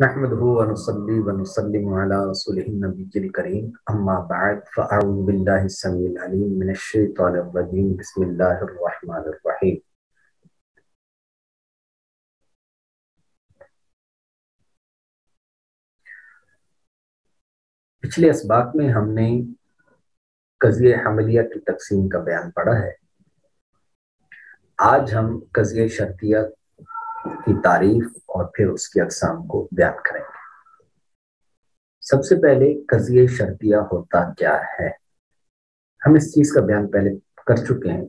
नहमदुहु व नुसल्ली व नुसल्लिमु अला रसूलिहिन नबिय्यिल करीम अम्मा बअद फ़अऊज़ु बिल्लाहि स्समीइल अलीम मिनश शैतानिर रजीम बिस्मिल्लाहिर रहमानिर रहीम। पिछले असबाक में हमने क़ज़िए हमलिया की तक़सीम का बयान पढ़ा है। आज हम क़ज़िए शर्तिया की तारीफ और फिर उसकी अक़साम को बयान करेंगे। सबसे पहले क़ज़िए शर्तिया होता क्या है, हम इस चीज़ का बयान पहले कर चुके हैं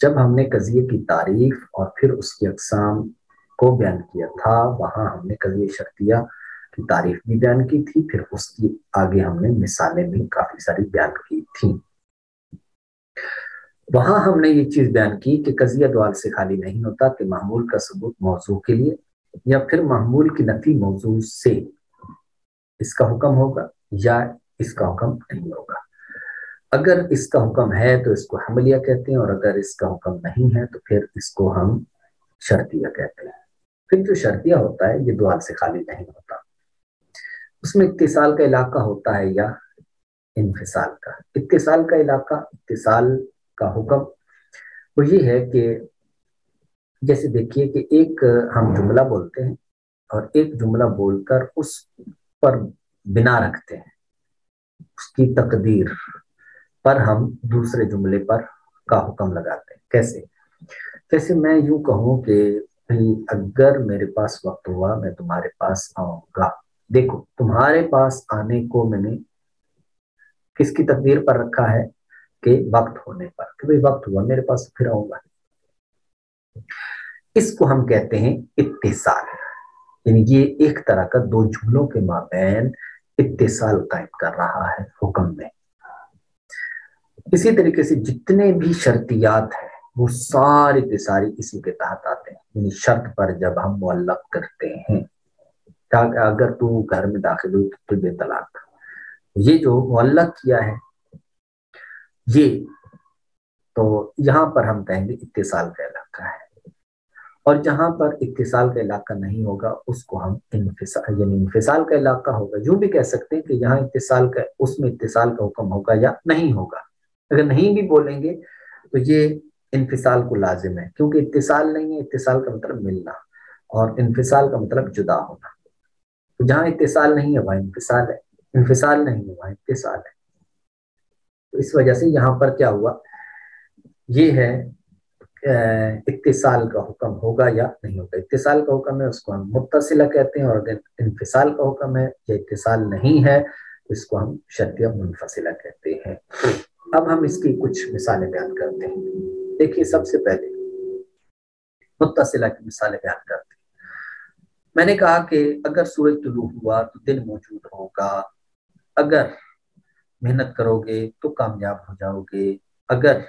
जब हमने क़ज़िए की तारीफ और फिर उसकी अक़साम को बयान किया था। वहाँ हमने क़ज़िए शर्तिया की तारीफ भी बयान की थी, फिर उसकी आगे हमने मिसालें भी काफ़ी सारी बयान की थी। वहाँ हमने ये चीज़ बयान की कि क़ज़िया दुआल से खाली नहीं होता कि महमूल का सबूत मौजू के लिए या फिर महमूल की नफ़ी मौजू से इसका हुक्म होगा या इसका हुक्म नहीं होगा। अगर इसका हुक्म है तो इसको हमलिया कहते हैं, और अगर इसका हुक्म नहीं है तो फिर इसको हम शर्तिया कहते हैं। फिर जो शर्तिया होता है ये दुआल से खाली नहीं होता, उसमें इत्तिसाल का इलाका होता है या इन्फिसाल का। इत्तिसाल का इलाका, इत्तिसाल का हुक्म वो ये है कि जैसे देखिए कि एक हम जुमला बोलते हैं और एक जुमला बोलकर उस पर बिना रखते हैं, उसकी तकदीर पर हम दूसरे जुमले पर का हुक्म लगाते हैं। कैसे? जैसे मैं यूं कहूं कि भाई अगर मेरे पास वक्त हुआ मैं तुम्हारे पास आऊंगा। देखो, तुम्हारे पास आने को मैंने किसकी तकदीर पर रखा है कि वक्त होने पर, कि भाई वक्त हुआ मेरे पास फिर आऊंगा। इसको हम कहते हैं इत्तिसाल। यानी ये एक तरह का दो जुमलों के माबैन इत्तिसाल कायम कर रहा है हुक्म में। इसी तरीके से जितने भी शर्तियात हैं वो सारी के सारी इसी के तहत आते हैं। यानी शर्त पर जब हम मुअल्लक करते हैं, अगर तू घर में दाखिल हुई तो तुझे तलाक, ये जो मुअल्लक किया है ये, तो यहाँ पर हम कहेंगे इत्तिसाल का इलाका है। और जहां पर इत्तिसाल का इलाका नहीं होगा उसको हम इन्फिसाल, यानी इन्फिसाल का इलाका होगा। यूं भी कह सकते हैं कि यहाँ इत्तिसाल का, उसमें इत्तिसाल का हुक्म होगा या नहीं होगा। अगर नहीं भी बोलेंगे तो ये इन्फिसाल को लाजिम है, क्योंकि इत्तिसाल नहीं है, इत्तिसाल का मतलब मिलना और इन्फिसाल का मतलब जुदा होना। तो जहां इत्तिसाल नहीं है वहां इन्फिसाल है, इन्फिसाल नहीं है वहां इत्तिसाल है। तो इस वजह से यहाँ पर क्या हुआ, ये है इत्तिसाल का हुक्म होगा या नहीं होगा। इत्तिसाल का हुक्म है उसको हम मुत्तसिला कहते हैं, और अगर इन्फिसाल का हुक्म है या इत्तिसाल नहीं है तो इसको हम शर्तिया मुनफसिला कहते हैं। अब हम इसकी कुछ मिसालें बयान करते हैं। देखिए, सबसे पहले मुत्तसिला की मिसालें बयान करते हैं। मैंने कहा कि अगर सूरज तुलू हुआ तो दिन मौजूद होगा, अगर मेहनत करोगे तो कामयाब हो जाओगे, अगर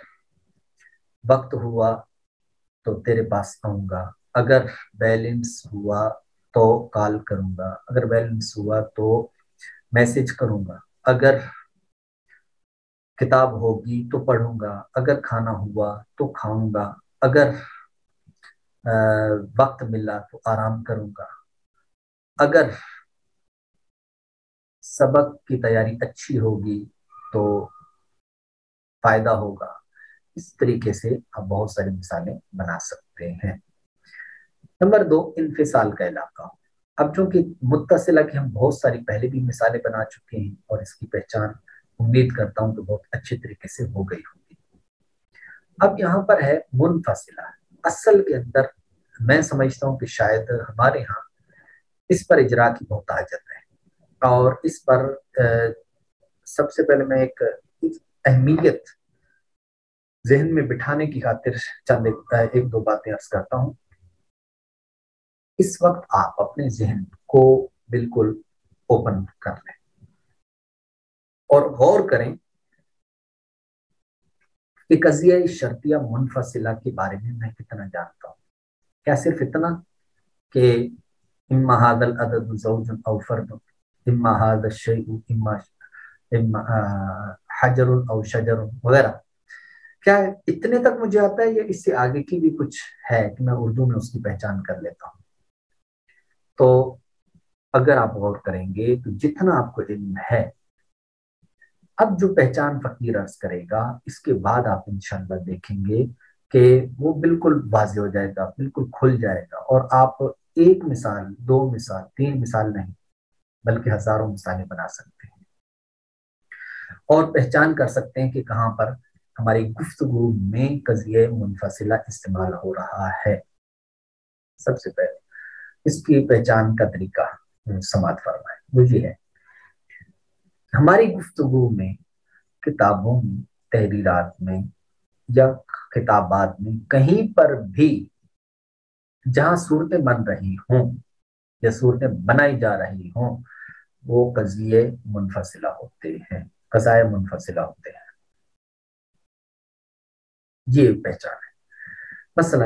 वक्त हुआ तो तेरे पास आऊंगा, अगर बैलेंस हुआ तो कॉल करूंगा, अगर बैलेंस हुआ तो मैसेज करूंगा, अगर किताब होगी तो पढ़ूंगा, अगर खाना हुआ तो खाऊंगा, अगर वक्त मिला तो आराम करूंगा, अगर सबक की तैयारी अच्छी होगी तो फायदा होगा। इस तरीके से आप बहुत सारी मिसालें बना सकते हैं। नंबर 2, इन्फिसाल का इलाका। अब चूंकि मुत्तसिला की हम बहुत सारी पहले भी मिसालें बना चुके हैं और इसकी पहचान उम्मीद करता हूं कि बहुत अच्छे तरीके से हो गई होगी। अब यहाँ पर है मुनफसिला। असल के अंदर मैं समझता हूँ कि शायद हमारे यहाँ इस पर इजरा की बहुत हाजत है, और इस पर सबसे पहले मैं एक अहमियत जहन में बिठाने की खातिर चंद एक दो बातें अर्ज करता हूँ। इस वक्त आप अपने जहन को बिल्कुल ओपन कर लें और गौर करें कि क़ज़िया शर्तिया मुनफसिला के बारे में मैं कितना जानता हूँ। क्या सिर्फ इतना कि इम्मा हादल अदद ज़ौजुन औ फर्दुन, इम्मा हादल शैउ, इम्मा हजरुन औ शजरुन वगैरह, क्या इतने तक मुझे आता है या इससे आगे की भी कुछ है कि मैं उर्दू में उसकी पहचान कर लेता हूँ? तो اگر آپ غور کریں گے تو جتنا آپ کو علم ہے، اب جو پہچان فقیر عرض کرے گا اس کے بعد آپ انشاءاللہ دیکھیں گے کہ وہ بالکل واضح ہو جائے گا، بالکل کھل جائے گا، اور آپ ایک مثال، دو مثال، تین مثال نہیں بلکہ ہزاروں مثالیں بنا سکتے ہیں، اور پہچان کر سکتے ہیں کہ کہاں پر ہماری گفتگو میں قضیہ منفصلہ استعمال ہو رہا ہے۔ سب سے پہلے اس کی پہچان کا طریقہ سماعت فرمائے وہ یہ ہے، ہماری گفتگو میں، کتابوں میں، تحریرات میں یا خطابات میں کہیں پر بھی جہاں صورتیں بن رہی ہوں یا صورتیں بنائی جا رہی ہوں وہ قضیے منفصلہ ہوتے ہیں، قضائے منفصلہ ہوتے ہیں، یہ پہچان ہے۔ مثلا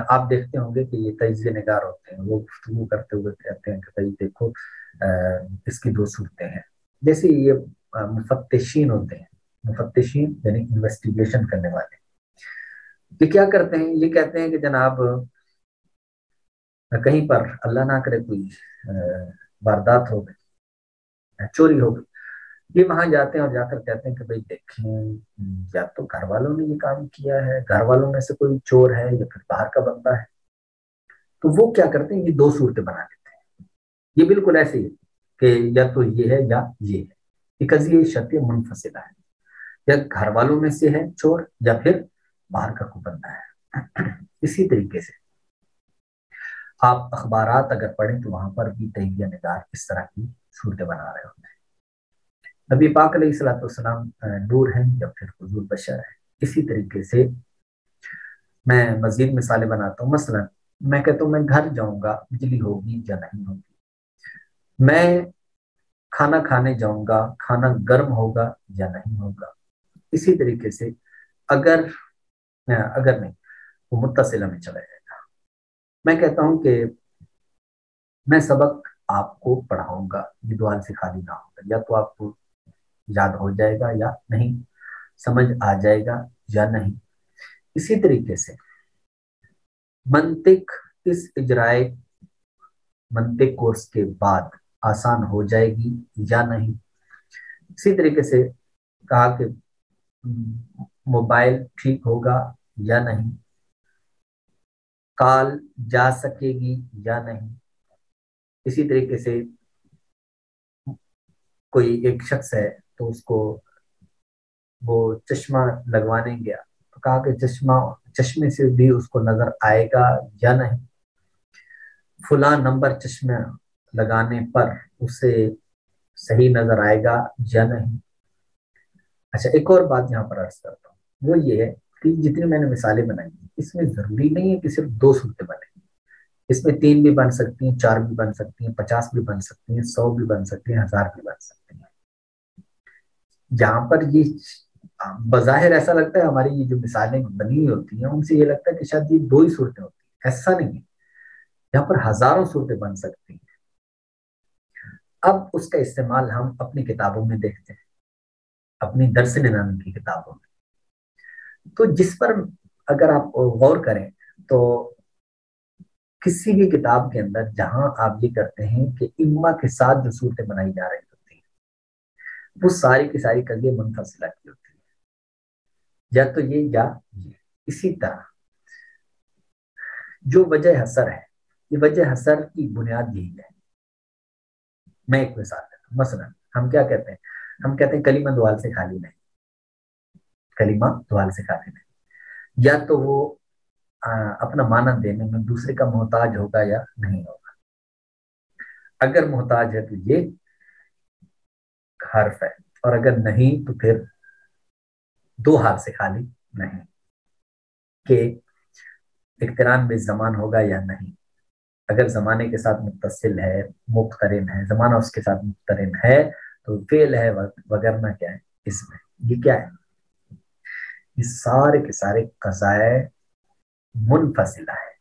آپ دیکھتے ہوں گے کہ یہ تجزیہ نگار ہوتے ہیں، وہ گفتگو کرتے ہوئے کہتے ہیں کہ بھائی دیکھو اس کی دو صورتیں ہیں، جیسے یہ مفتشین ہوتے ہیں، مفتشین یعنی انویسٹیگیشن کرنے والے، یہ کیا کرتے ہیں، یہ کہتے ہیں کہ جناب کہیں پر اللہ نہ کرے کوئی واردات ہو گئی، چوری ہو گئی، یہ وہاں جاتے ہیں اور جا کر کہتے ہیں کہ بھائی دیکھیں یا تو گھر والوں نے یہ کام کیا ہے، گھر والوں میں سے کوئی چور ہے یا پھر باہر کا بندہ ہے، تو وہ کیا کرتے ہیں، یہ دو صورتیں بنا لیتے ہیں، یہ بالکل ایسے ہی کہ یا تو یہ ہے یا یہ ہے، یہ قضیہ شرط منفصلہ ہے، یا گھر والوں میں سے ہے چور یا پھر باہر کا کوئی بندہ ہے۔ اسی طریقے سے آپ اخبارات اگر پڑھیں تو وہاں پر بھی تجزیہ نگار اس طرح کی صورتیں بنا رہے ہوتے ہیں۔ نبی پاک علیہ الصلوۃ والسلام نور ہیں یا پھر حضور بشر ہے۔ اسی طریقے سے میں مزید مثالیں بناتا ہوں، مثلا میں کہتا ہوں میں گھر جاؤں گا، بجلی ہوگی یا نہیں ہوگی، میں کھانا کھانے جاؤں گا، کھانا گرم ہوگا یا نہیں ہوگا۔ اسی طریقے سے اگر نہیں وہ متصلہ میں چلا جائے گا، میں کہتا ہوں کہ میں سبق آپ کو پڑھاؤں گا، یہ دعا سے خالی نہ ہوگا، یا تو آپ کو یاد ہو جائے گا یا نہیں، سمجھ آ جائے گا یا نہیں۔ اسی طریقے سے منطق اس اجرائے منطق کورس کے بعد آسان ہو جائے گی یا نہیں۔ اسی طریقے سے کہا کہ موبائل ٹھیک ہوگا یا نہیں، کال جا سکے گی یا نہیں۔ اسی طریقے سے کوئی ایک شخص ہے تو اس کو وہ چشمہ لگوانے گیا تو کہا کہ چشمے سے بھی اس کو نظر آئے گا یا نہیں، فلاں نمبر چشمہ لگانے پر اسے صحیح نظر آئے گا یا نہیں۔ اچھا ایک اور بات یہاں پر عرض کرتا ہوں، وہ یہ ہے کہ جتنی میں نے مثالیں بنائی ہیں اس میں ضروری نہیں ہے کہ صرف دو صورتیں بنیں، اس میں 3 بھی بن سکتی ہیں، 4 بھی بن سکتی ہیں، 50 بھی بن سکتی ہیں، 100 بھی بن سکتی ہیں، 1000 بھی بن سکتی ہیں۔ جہاں پر یہ بظاہر ایسا لگتا ہے ہماری یہ جو مثالیں بنی ہوئی ہوتی ہیں ان سے یہ لگتا ہے کہ شاید یہ دو ہی صورتیں ہوتی ہیں، ایسا نہیں ہے، یہاں پر ہزاروں صورتیں بن سکتی ہیں۔ اب اس کا استعمال ہم اپنی کتابوں میں دیکھتے ہیں، اپنی درس نظام کی کتابوں میں، تو جس پر اگر آپ غور کریں تو کسی بھی کتاب کے اندر جہاں آپ یہ کرتے ہیں کہ اما کے ساتھ جو صورتیں بنائی جا رہی ہوتی ہیں وہ ساری کی ساری قضیے منفصلہ کی ہوتی ہیں، یا تو یہ یا یہ۔ اسی طرح جو وجہ حسر ہے، یہ وجہ حسر کی بنیاد یہی ہے۔ میں ایک مثال دیتا ہوں، مثلا ہم کیا کہتے ہیں، ہم کہتے ہیں کلمہ دوال سے خالی نہیں، کلمہ دوال سے خالی نہیں، یا تو وہ اپنا معنی دینے میں دوسرے کا محتاج ہوگا یا نہیں ہوگا، اگر محتاج ہے تو یہ حرف ہے، اور اگر نہیں تو پھر دو حال سے خالی نہیں، کہ اقتران بے زمان ہوگا یا نہیں، اگر زمانے کے ساتھ متصل ہے، مقترن ہے، زمانہ اس کے ساتھ مقترن ہے تو فعل ہے، وگرنہ کیا ہے اس میں، یہ کیا ہے، یہ سارے کے سارے قضائے منفصلہ ہے۔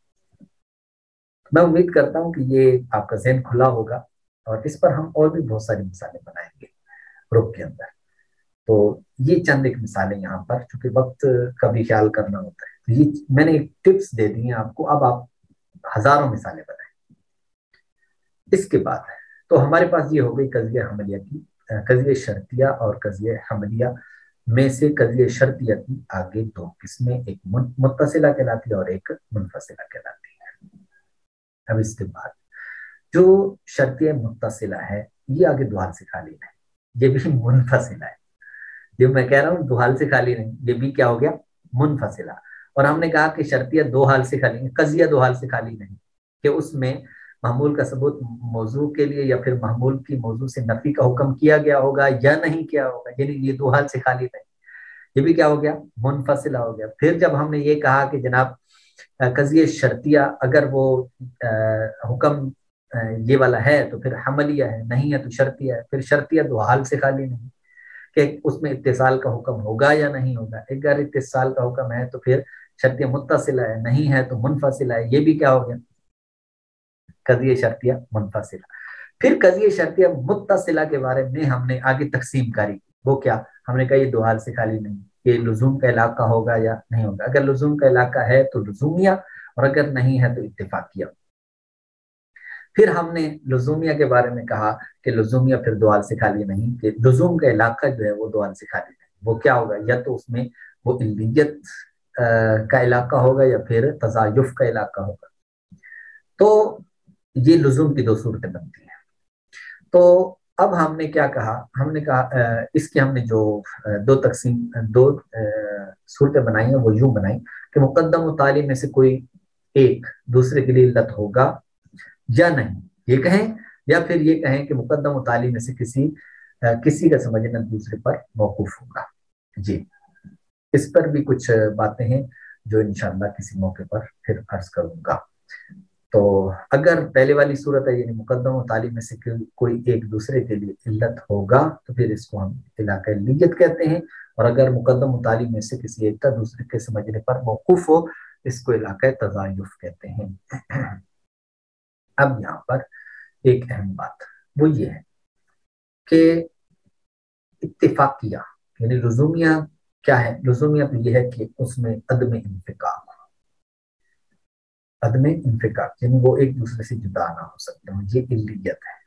میں امید کرتا ہوں کہ یہ آپ کا ذہن کھلا ہوگا اور اس پر ہم اور بھی بہت ساری مثالیں بنائیں گے گروپ کے اندر۔ تو یہ چند ایک مثالیں یہاں پر، چونکہ وقت کا بھی خیال کرنا ہوتا ہے، تو یہ میں نے ایک ٹپس دے دی ہیں آپ کو، اب آپ ہزاروں مثالیں بنائیں۔ اس کے بعد تو ہمارے پاس یہ ہو گئی قضیہ حملیہ کی، قضیہ شرطیہ اور قضیہ حملیہ میں سے قضیہ شرطیہ کی آگے دو قسمیں، ایک متصلہ کہلاتی ہے اور ایک منفصلہ کہلاتی ہے۔ اب اس کے بعد جو شرطیہ متصلہ ہے یہ آگے دو حال سے خالی ہے، یہ بھی منفصلہ ہے، جو میں کہہ رہا ہوں دو حال سے خالی نہیں، یہ بھی کیا ہو گیا منفصلہ۔ اور ہم نے کہا کہ شرطیہ دو حال سے خالی نہیں، قضیہ دو حال سے خالی نہیں، کہ اس میں محمول کا ثبوت موضوع کے لیے یا پھر محمول کی موضوع سے نفی کا حکم کیا گیا ہوگا یا نہیں کیا ہوگا، یعنی یہ دو حال سے خالی نہیں، یہ بھی کیا ہو گیا منفصلہ ہو گیا۔ پھر جب ہم نے یہ کہا کہ جناب قضیہ شرطیہ اگر وہ حکم یہ والا ہے تو پھر حملیہ ہے، نہیں ہے تو شرطیہ ہے، پھر شرطیہ دو حال سے خالی نہیں کہ اس میں اتصال کا حکم ہوگا یا نہیں ہوگا، اگر اتصال کا حکم ہے تو پھر شرطیہ متصلہ ہے، نہیں ہے تو منفصلہ ہے، یہ بھی کیا ہو گیا قضیہ شرطیہ منفصلہ۔ پھر قضیہ شرطیہ متصلہ کے بارے میں ہم نے آگے تقسیم کاری، وہ کیا ہم نے کہا یہ دو حال سے خالی نہیں، یہ لزوم کا علاقہ ہوگا یا نہیں ہوگا، اگر لزوم کا علاقہ ہے تو لزومیہ اور اگر نہیں ہے تو اتفاقیہ۔ پھر ہم نے لزومیہ کے بارے میں کہا کہ لزومیہ پھر دو حال سے خالی نہیں، کہ لزوم کا علاقہ جو ہے وہ دو حال سے خالی نہیں، وہ کیا ہوگا یا تو اس میں وہ علیت کا علاقہ ہوگا یا پھر تضایف کا علاقہ ہوگا۔ تو یہ لزوم کی دو صورتیں بنتی ہیں۔ تو اب ہم نے کیا کہا، ہم نے کہا اس کے ہم نے جو دو صورتیں بنائی ہیں وہ یوں بنائی کہ مقدم و تالی میں سے کوئی ایک دوسرے کے لیے علت ہوگا یا نہیں، یہ کہیں، یا پھر یہ کہیں کہ مقدم و تالی میں سے کسی کا سمجھنا دوسرے پر موقوف ہوگا۔ جی اس پر بھی کچھ باتیں ہیں جو انشاءاللہ کسی موقع پر پھر عرض کروں گا۔ تو اگر پہلے والی صورت ہے یعنی مقدم و تالی میں سے کوئی ایک دوسرے کے لیے علت ہوگا تو پھر اس کو ہم علاقہ لیت کہتے ہیں، اور اگر مقدم و تالی میں سے کسی ایک کا دوسرے کے سمجھنے پر موقوف ہو اس کو علاقہ تضایف کہتے ہیں۔ اب یہاں پر ایک اہم بات وہ یہ ہے کہ اتفاقیہ یعنی لزومیہ کیا ہے؟ لزومیہ تو یہ ہے کہ اس میں عدم انفکاک، عدم انفکاک یعنی وہ ایک دوسرے سے جدا نہ ہو سکتے ہیں، یہ علیت ہے۔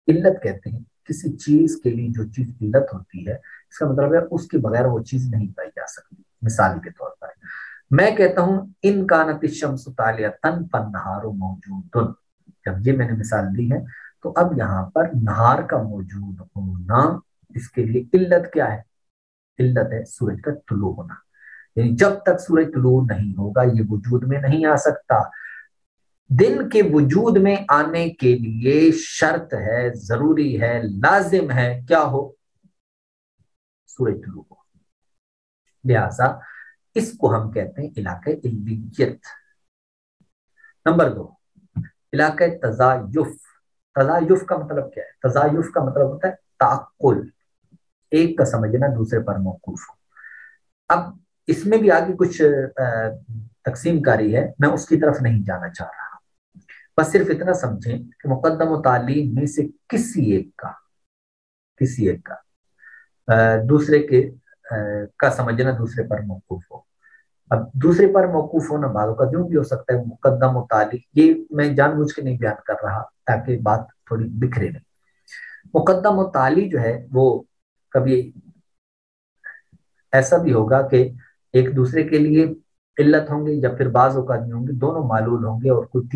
علت کہتے ہیں کسی چیز کے لیے جو چیز علت ہوتی ہے اس کا مطلب ہے اس کے بغیر وہ چیز نہیں پائی جا سکتی۔ مثال کے طور پر میں کہتا ہوں ان کانت الشمس طالعۃ فالنہار موجود، جب یہ میں نے مثال دی ہے تو اب یہاں پر نہار کا موجود ہونا اس کے لیے علت کیا ہے؟ علت ہے سورج کا طلوع ہونا، یعنی جب تک سورج طلوع نہیں ہوگا یہ وجود میں نہیں آ سکتا۔ دن کے وجود میں آنے کے لیے شرط ہے، ضروری ہے، لازم ہے کیا ہو؟ سورج طلوع ہو، لہذا اس کو ہم کہتے ہیں علاقہ علیت۔ نمبر دو علاقہ تضایف۔ تضایف کا مطلب کیا ہے؟ تضایف کا مطلب ہوتا ہے تعقل، ایک کا سمجھنا دوسرے پر موقوف ہو۔ اب اس میں بھی آگے کچھ تقسیم کاری ہے، میں اس کی طرف نہیں جانا چاہ رہا، بس صرف اتنا سمجھیں کہ مقدم و تالی میں سے کسی ایک کا دوسرے کا سمجھنا دوسرے پر موقوف ہو۔ اب دوسرے پر موقوف ہونا بعض اوقات یوں بھی ہو سکتا ہے مقدم و تالی، یہ میں جان بوجھ کے نہیں بیان کر رہا تاکہ بات تھوڑی بکھرے نہیں۔ مقدم و تالی جو ہے وہ کبھی ایسا بھی ہوگا کہ ایک دوسرے کے لیے علت ہوں گے یا پھر بعض اوقات نہیں ہوں گے، دونوں معلول ہوں گے اور کوئی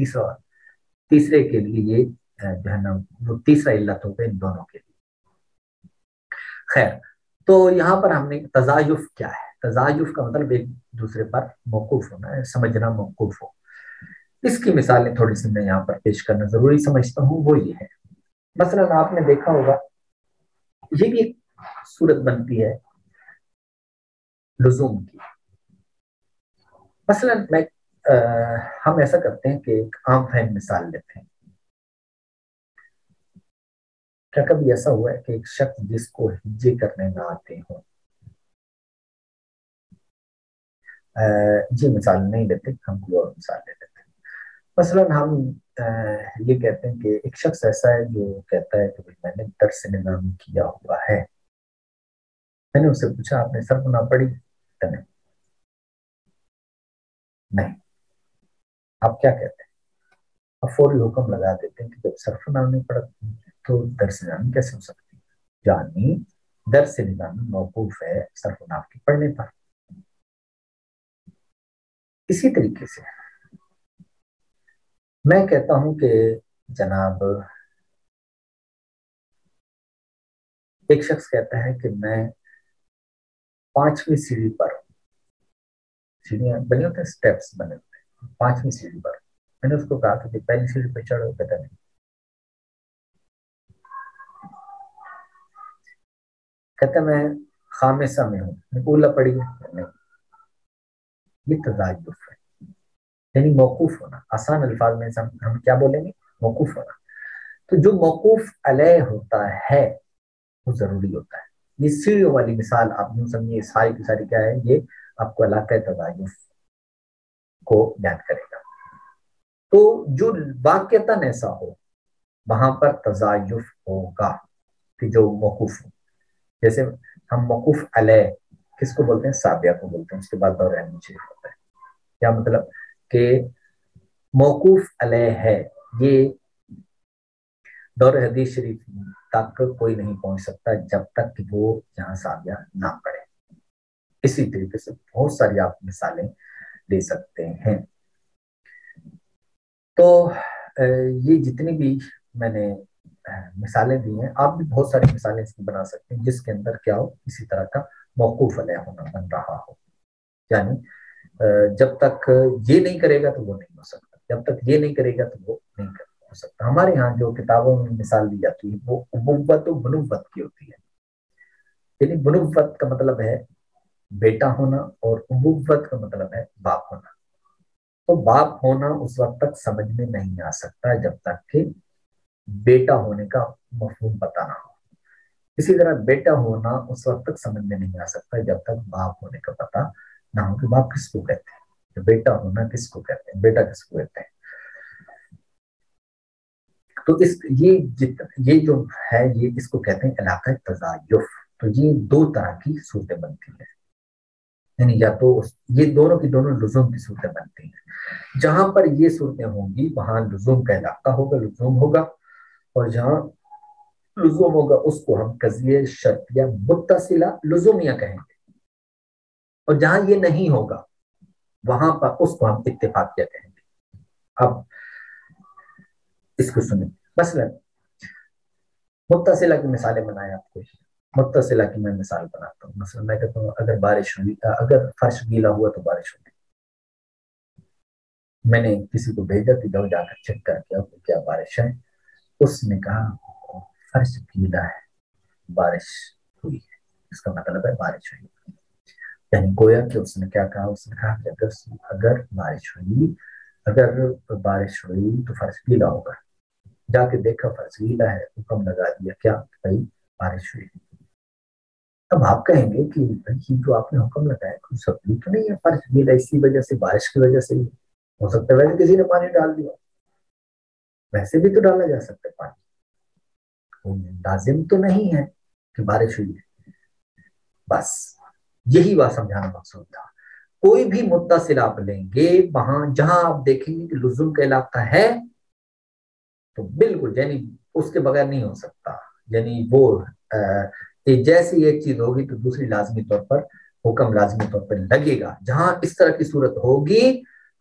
تیسرے کے لیے یہ جو ہے نا وہ تیسرا علت ہوگا ان دونوں کے لیے۔ خیر، تو یہاں پر ہم نے تضایف کیا ہے؟ تضایف کا مطلب ایک دوسرے پر موقوف ہونا ہے، سمجھنا موقوف ہو۔ اس کی مثالیں تھوڑی سی میں یہاں پر پیش کرنا ضروری سمجھتا ہوں، وہ یہ ہے مثلا آپ نے دیکھا ہوگا یہ بھی ایک صورت بنتی ہے لزوم کی۔ مثلا ہم ایسا کرتے ہیں کہ ایک عام فہم مثال لیتے ہیں۔ کیا کبھی ایسا ہوا ہے کہ ایک شخص جس کو ہجے کرنے نہ آتے ہوں، یہ مثال نہیں لیتے، ہم کوئی اور مثال لے لیتے ہیں۔ مثلا ہم یہ کہتے ہیں کہ ایک شخص ایسا ہے جو کہتا ہے کہ میں نے درس نظامی کیا ہوا ہے۔ میں نے اس سے پوچھا آپ نے سر گناہ پڑھی؟ نہیں۔ آپ کیا کہتے ہیں؟ अब फौरी हुक्म लगा देते हैं कि जब सर्फ नाम नहीं पड़ा तो दर्स निजामी कैसे हो सकती है, यानी दर्स निजामी मौकूफ है सर्फ नाम के पढ़ने पर। इसी तरीके से मैं कहता हूं कि जनाब एक शख्स कहता है कि मैं 5वीं सीढ़ी पर, सीढ़ियां बनी होती है, स्टेप्स बने होते हैं, 5वीं सीढ़ी पर। मैंने उसको कहा कि पहली सीढ़ी पे चढ़ो, कहता नहीं। कहता मैं खामिसा में हूँ, मैं ऊला पड़ी है, नहीं। ये तजायुफ है, यानी मौकूफ होना। आसान अल्फाज में हम क्या बोलेंगे, मौकूफ होना। तो जो मौकूफ अलैह होता है वो जरूरी होता है। ये सीढ़ियों वाली मिसाल आप यूं समझिए, सारी की सारी क्या है, ये आपको इलाका तजायुफ को बयान करेगा। तो जो वाक़ियतन ऐसा हो वहां पर तजायुफ होगा कि जो मौकूफ हो। जैसे हम मौकूफ अलैह किसको बोलते हैं, साबिया को बोलते हैं, उसके बाद दौर शरीफ होता है। क्या मतलब कि मौकूफ अलैह है, ये दौर हदीस शरीफ तक कोई नहीं पहुंच सकता जब तक कि वो यहाँ साबिया ना पढ़े। इसी तरीके से बहुत सारी आप मिसालें दे सकते हैं। तो ये जितनी भी मैंने मिसालें दी हैं, आप भी बहुत सारी मिसालें इसकी बना सकते हैं जिसके अंदर क्या हो, इसी तरह का मौकूफ अलैह होना बन रहा हो। यानी जब तक ये नहीं करेगा तो वो नहीं हो सकता, जब तक ये नहीं करेगा तो वो नहीं हो सकता। हमारे यहाँ जो किताबों में मिसाल दी जाती है वो उबुव्वत और बनुव्वत की होती है। यानी बनुव्वत का मतलब है बेटा होना और उबुव्वत का मतलब है बाप होना। तो बाप होना उस वक्त तक समझ में नहीं आ सकता जब तक कि बेटा होने का मफहूम पता ना हो। इसी तरह बेटा होना उस वक्त तक समझ में नहीं आ सकता जब तक बाप होने का पता ना हो कि बाप किसको कहते हैं, तो बेटा होना किसको कहते हैं, बेटा किसको कहते हैं। तो इस ये जो है ये इसको कहते हैं इलाका तजायुफ। तो ये दो तरह की सूरतें बनती है, यानी या तो ये दोनों की दोनों लुजुम की सूरतें बनती हैं। जहां पर ये सूरतें होंगी वहां लुजुम का इलाका होगा, लुजुम होगा। और जहां लुजुम होगा उसको हम कज़िये शर्तिया मुत्तसिला लुजुमिया कहेंगे। और जहां ये नहीं होगा वहां पर उसको हम इत्तेफाकिया कहेंगे। अब इसको सुनिए, मसलन मुत्तसिला की मिसालें बनाए आपको। मुत्तसिला की मैं मिसाल बनाता हूँ। मसलन मैं कहता हूँ अगर बारिश हुई, अगर फर्श गीला हुआ तो बारिश होगी। मैंने किसी को भेजा कि जाओ जाकर चेक करके आओ कि क्या बारिश है। उसने कहा फर्श गीला है, बारिश हुई है, इसका मतलब है बारिश हुई। यानी गोया कि उसने क्या कहा, उसने कहा कि अगर बारिश हुई, अगर बारिश हुई तो फर्श गीला होगा। जाके देखा फर्श गीला है, हुक्म लगा दिया क्या, भाई बारिश हुई। अब आप कहेंगे कि भाई ये जो आपने हुक्म लगाया कोई सबूत तो नहीं है, फर्श गीला इसी वजह से, बारिश की वजह से ही हो सकता है। वैसे किसी ने पानी डाल दिया, वैसे भी तो डाला जा सकता है पानी, लाजिम तो नहीं है कि बारिश हुई है। बस यही बात समझाना मकसूद था। कोई भी मुत्तसिल आप लेंगे, वहां जहां आप देखेंगे कि लुजुम का इलाका है तो बिल्कुल यानी उसके बगैर नहीं हो सकता। यानी वो जैसी एक चीज होगी तो दूसरी लाजमी तौर पर हुक्म लाजमी तौर पर लगेगा। जहां इस तरह की सूरत होगी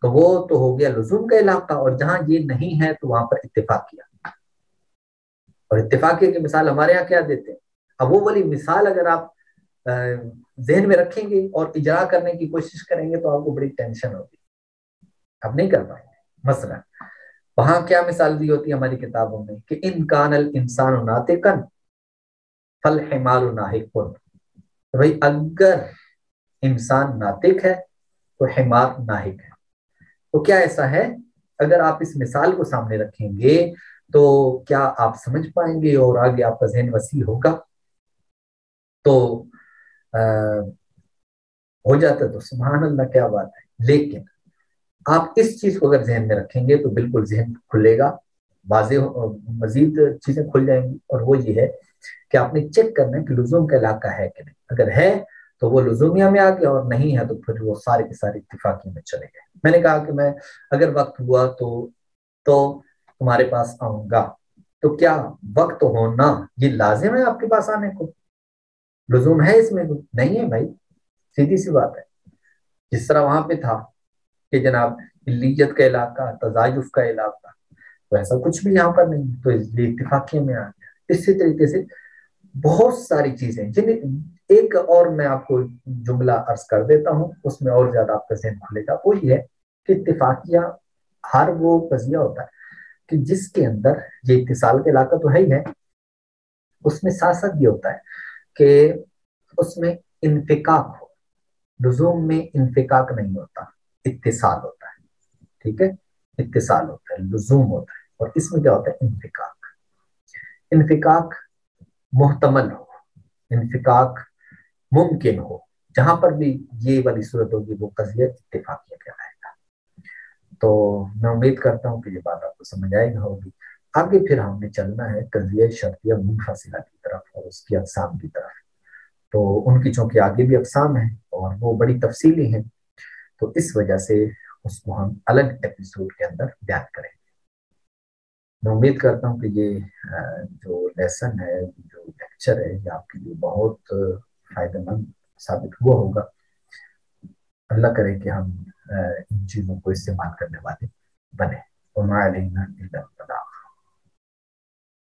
तो वो तो हो गया लुजुम का इलाका, और जहां ये नहीं है तो वहां पर इत्तेफाक किया। और इत्तेफाक की मिसाल हमारे यहाँ क्या देते हैं। अब वो वाली मिसाल अगर आप जहन में रखेंगे और इजरा करने की कोशिश करेंगे तो आपको बड़ी टेंशन होगी, आप नहीं कर पाएंगे। मसलन वहां क्या मिसाल दी होती है हमारी किताबों में कि इन कानल इंसान नातिकन फल हिमारू नाहिकुन। तो भाई अगर इंसान नातिक है तो हिमार नाहिक है। तो क्या ऐसा है, अगर आप इस मिसाल को सामने रखेंगे तो क्या आप समझ पाएंगे और आगे आपका जहन वसी होगा। तो आ, हो जाता तो सुभान अल्लाह क्या बात है। लेकिन आप इस चीज को अगर जहन में रखेंगे तो बिल्कुल जहन खुलेगा, वाजे मजीद चीजें खुल जाएंगी। और वो ये है कि आपने चेक करना है कि लुजुम का इलाका है कि नहीं। अगर है तो वो लुजुमिया में आ गया, और नहीं है तो फिर वो सारे के सारे इत्तिफाकी में चले गए। मैंने कहा कि मैं अगर वक्त हुआ तो तुम्हारे पास आऊंगा, तो क्या वक्त होना ये लाजिम है आपके पास आने को? लुजूम है इसमें? नहीं है भाई, सीधी सी बात है। जिस तरह वहां पे था कि जनाब इल्लियत का इलाका, तजायुफ का इलाका, तो ऐसा कुछ भी यहाँ पर नहीं है, तो इसलिए इत्तेफाकिये में आ गया। इसी तरीके से बहुत सारी चीजें जिन, एक और मैं आपको जुमला अर्ज कर देता हूँ, उसमें और ज्यादा आपका ज़हन खुलेगा। वो ये है कि इत्तेफाकिया हर वो कजिया होता है कि जिसके अंदर ये इत्तिसाल का इलाका तो है ही है, उसमें साथ साथ ये होता है कि उसमें इन्फिकाक हो। लुजूम में इन्फिकाक नहीं होता, इत्तिसाल होता है। ठीक है, इत्तिसाल होता है, लुजूम होता है, और इसमें क्या होता है? इन्फिकाक। इन्फिकाक मुहतमल हो, इन्फिकाक मुमकिन हो, जहां पर भी ये वाली सूरत होगी वो कजिया इत्तेफाकिया कहलाएगा। तो मैं उम्मीद करता हूँ कि ये बात आपको समझ आएगी होगी। आगे फिर हमने चलना है कजिया शर्तिया मुनफसिला की तरफ और उसकी अक़साम की तरफ। तो उनकी चूंकि आगे भी अक़साम है और वो बड़ी तफसीली हैं, तो इस वजह से उसको हम अलग एपिसोड के अंदर बयान करेंगे। मैं उम्मीद करता हूँ कि ये जो लेसन है, जो लेक्चर है, ये आपके लिए बहुत फायदेमंद साबित हुआ होगा। अल्लाह करे कि हम इन चीज़ों को इस्तेमाल करने वाले बने।